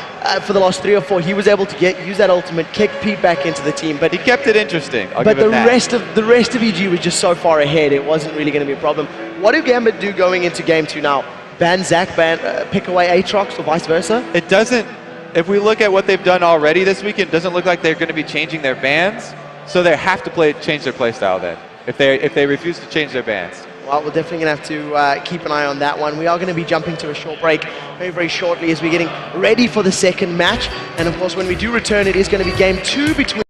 for the last 3 or 4, he was able to use that ultimate, kick Pete back into the team. But he kept it interesting. But the rest of EG was just so far ahead, it wasn't really going to be a problem. What do Gambit do going into game 2 now? Ban Zac, pick away Aatrox, or vice versa? It doesn't. If we look at what they've done already this weekend, it doesn't look like they're going to be changing their bans. So they have to change their playstyle then, if they refuse to change their bans. Well, we're definitely going to have to keep an eye on that one. We are going to be jumping to a short break very, very shortly as we're getting ready for the second match. And of course, when we do return, it is going to be game 2 between